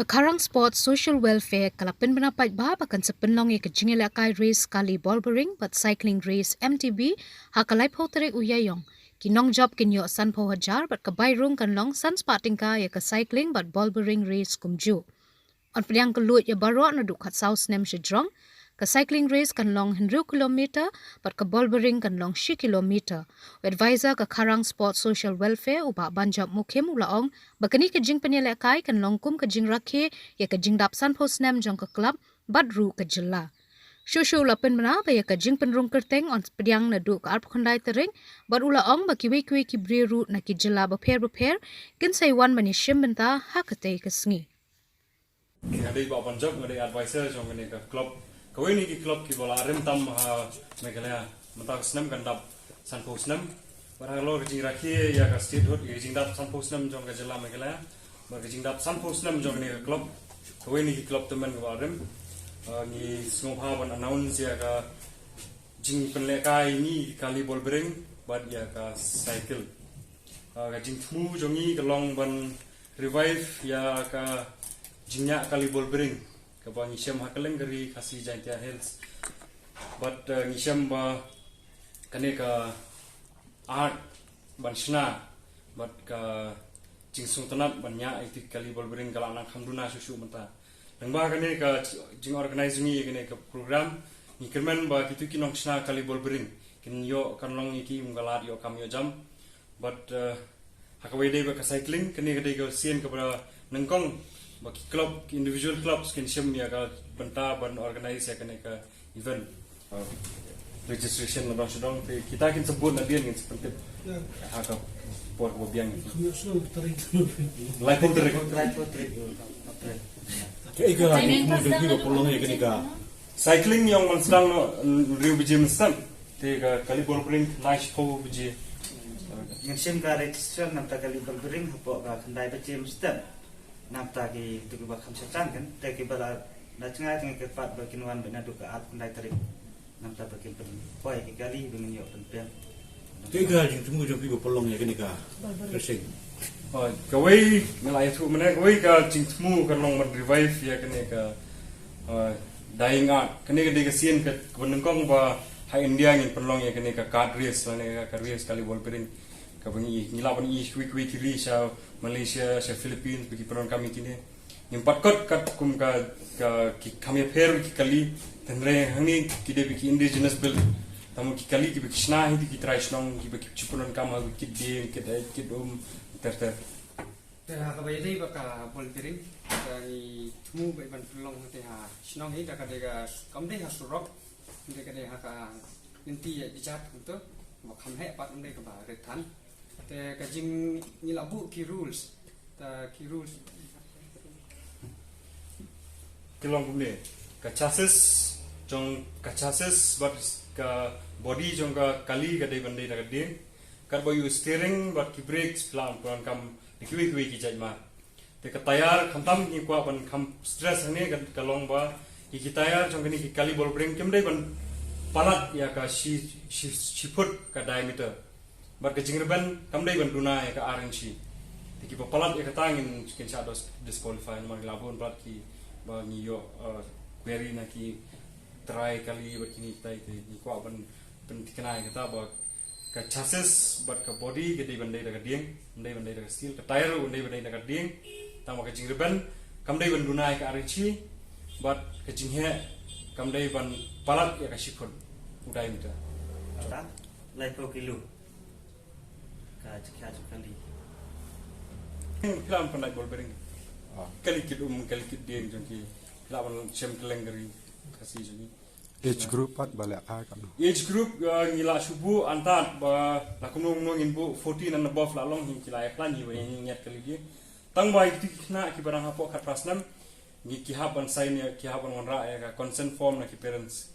Kakarang Sports Social Welfare kalapin benapat ba akan sepenlong ke jingelakai race kali bouldering but cycling race MTB hakalai potere uyayong kinong job kinyo san po hajar but kabay rung kanlong san spatingka ya ke cycling but bouldering race kumju on pediang kelut ya baro na dukat south nem shidrong ke cycling race kanlong 100 kilometer but ke bouldering kanlong 10 kilometer advisor ke Karang Sports Social Welfare uba banjap mukim ulaong bakani ke jing penilai kanlong kum ke jing rakhe ya ke jing dap san post nem jong ke club badru ke jela Shushu lapen mana ba ya ke jing penrung kerteng on pediang na du ke arp khandai tering bad ulaong ba kiwi ki breru na ki jela ba pher kin saiwan mani shim benta hakate ke sngi Ada ibu panjang, ada advisor jong ini ke klub. Kau ini ke klub ki bola rem tam Meghalaya mentak senam kan dap sanpo senam. Barang kejing rakhi ya ke statehood kejing dap sanpo senam jong ke jela Meghalaya. Bar kejing dap sanpo senam jong ini ke klub. Kau ini ke klub teman ke bola rem. Ni semua ban announce ya ke jing penlekai ini kali ball bring bad ya ke cycle. Kejing temu jongi ke long ban revive ya ke jingnya kali ball bring ke bang Isham hakaleng dari kasih Jaintia Hills but Isham ba kane ka art ban shna but ka jingsung tanat banyak itu kali ball bring kalau anak hamduna susu menta dan ba kane ka jing organizing ni kane ka program ni kerman ba kitu kinong shna kali ball bring kin yo kanlong iki munggalat yo kam yo jam but hakawede ba ka cycling kane ka dei sien ka nengkong bagi klub individual clubs kin shim ya ka benta ban organize ya kan ka event registration na sedang kita kin sebut na dia kin seperti haka por bobiang like putri ke ga polong ya kan cycling yang man sedang riu biji menstam te ka kali ball bring nice po biji yang shim ka registration nam ta kali ball bring hapo ka khandai biji menstam namta ki tu ba kham sachan kan te ki bala na chnga teng ke pat ba kinwan bena du ka at kundai tarik namta ba kin pen poi ki kali bengin yo pen pen te ga jing tumu jo pi ba polong ya kan ka racing kawai ngelai tu mana kawai ka jing temu kan long revive ya kan ka dying art kan ka de sien ka benengkong ba hai India ngin penlong ya kan ka card race la ka race kali ball pering ka bengi ngila ban i quick kiri sa Malaysia sa Philippines bagi peron kami kini yang patkot kat kum ka kami per ki kali tenre hani ki de biki indigenous build tamu ki kali ki biki shna hi ki try shnong ki biki chipunon kam ha ki de ki ter te ha ka bayai ba ka bol piring dari tumu ba ban pelong te ha shnong hi da ka de ga kam de ha surok de ka de ha ka inti ya dicat untuk ba kham he pat de ka ba retan te ka jing ni labu ki rules kilong kumne ka chassis jong ka chassis but ka body jong ka kali ka de bande da de kar boyu steering but ki brakes plan plan kam ki ki jaj ma te ka tayar khantam ni kwa ban kham stress hane ka long ba ki tayar jong ni ki kali ball bring kem de ban palat ya ka shi foot ka diameter but ke jingreban kamdai ban duna ya ka RNC tiki papalat ya katangin kin shadows disqualify nomor labon plat ki ba ni yo query na ki try kali berkini tai ni ko ban pentikana kata ba ka chassis but ka body ke di bandai daga dieng bandai daga steel ka tire bandai daga dieng tama ka jingreban kamdai ban duna ya ka RNC but ke jinghe kamdai ban palat ya ka shikon udai mita lai ko kilo ka kali Kilam pandai bol bering kali kid kali kid dia jongki lawan chem kelengari kasih jadi age group pat balik kan age group ngila subuh antat ba lakum nong inbu 14 and above la long hin kila plan hi wani nyat kali dia tang bai ti na ki barang hapo khat prasnam ni ki haban sign ya ki haban onra ya consent form na ki parents